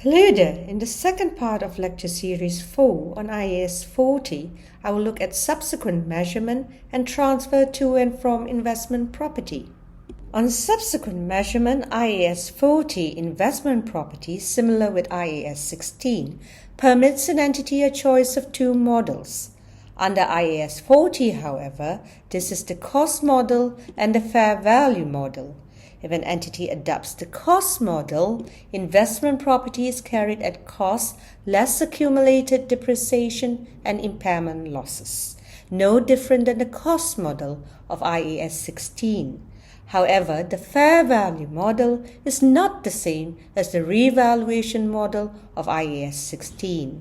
Hello there. In the second part of lecture series 4 on IAS 40, I will look at subsequent measurement and transfer to and from investment property. On subsequent measurement, IAS 40 investment property, similar with IAS 16, permits an entity a choice of two models. Under IAS 40, however, this is the cost model and the fair value model. If an entity adopts the cost model, investment property is carried at cost less accumulated depreciation and impairment losses, no different than the cost model of IAS 16. However, the fair value model is not the same as the revaluation model of IAS 16.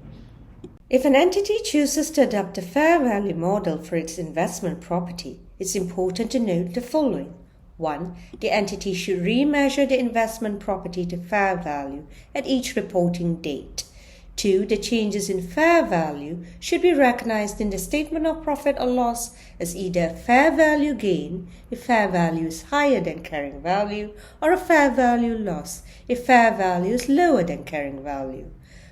If an entity chooses to adopt the fair value model for its investment property, it's important to note the following. 1. The entity should remeasure the investment property to fair value at each reporting date. 2. The changes in fair value should be recognized in the statement of profit or loss as either a fair value gain if fair value is higher than carrying value, or a fair value loss if fair value is lower than carrying value.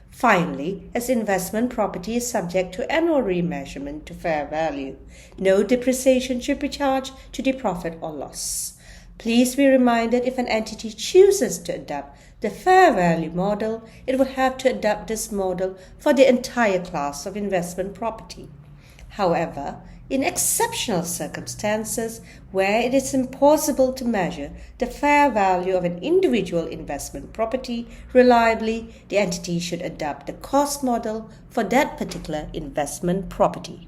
Finally, as investment property is subject to annual remeasurement to fair value, no depreciation should be charged to the profit or loss. Please be reminded, if an entity chooses to adopt the fair value model, it would have to adopt this model for the entire class of investment property. However, in exceptional circumstances where it is impossible to measure the fair value of an individual investment property reliably, the entity should adopt the cost model for that particular investment property.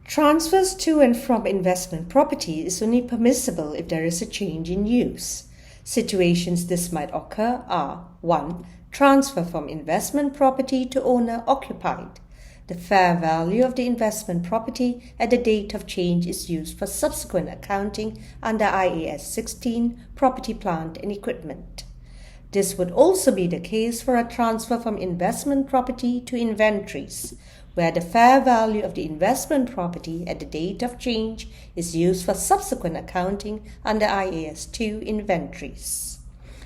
Transfers to and from investment property is only permissible if there is a change in use. Situations this might occur are 1. Transfer from investment property to owner occupied. The fair value of the investment property at the date of change is used for subsequent accounting under IAS 16, property, plant and equipment. This would also be the case for a transfer from investment property to inventories, where the fair value of the investment property at the date of change is used for subsequent accounting under IAS 2 inventories.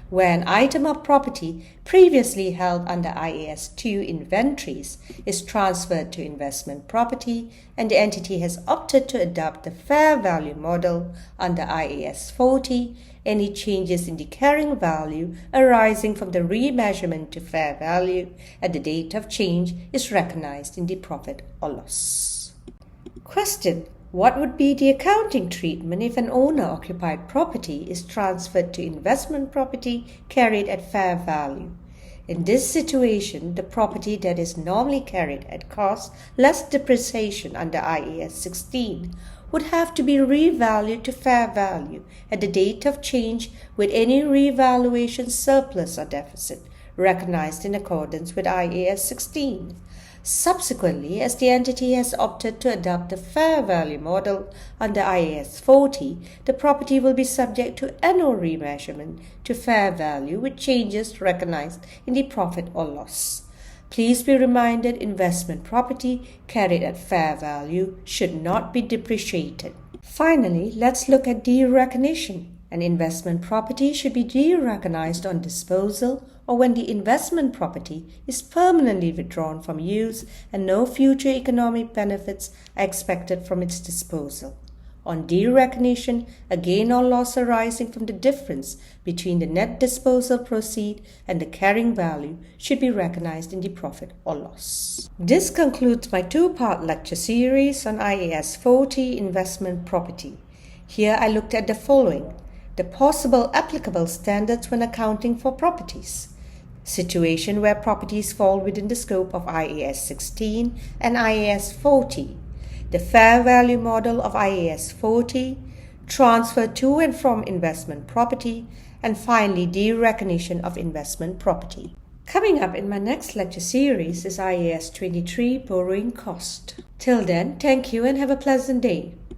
Where an item of property previously held under IAS 2 inventories is transferred to investment property and the entity has opted to adopt the fair value model under IAS 40, any changes in the carrying value arising from the remeasurement to fair value at the date of change is recognized in the profit or loss. Question: what would be the accounting treatment if an owner-occupied property is transferred to investment property carried at fair value? In this situation, the property that is normally carried at cost less depreciation under IAS 16 would have to be revalued to fair value at the date of change with any revaluation surplus or deficit recognized in accordance with IAS 16. Subsequently, as the entity has opted to adopt the fair value model under IAS 40, the property will be subject to annual remeasurement to fair value with changes recognized in the profit or loss. Please be reminded, investment property carried at fair value should not be depreciated. Finally, let's look at derecognition. An investment property should be derecognized on disposal or when the investment property is permanently withdrawn from use and no future economic benefits are expected from its disposal. On derecognition, a gain or loss arising from the difference between the net disposal proceed and the carrying value should be recognized in the profit or loss. This concludes my two-part lecture series on IAS 40 investment property. Here I looked at the following: the possible applicable standards when accounting for properties, situation where properties fall within the scope of IAS 16 and IAS 40, the fair value model of IAS 40, transfer to and from investment property, and finally derecognition of investment property. Coming up in my next lecture series is IAS 23 borrowing cost. Till then, thank you and have a pleasant day.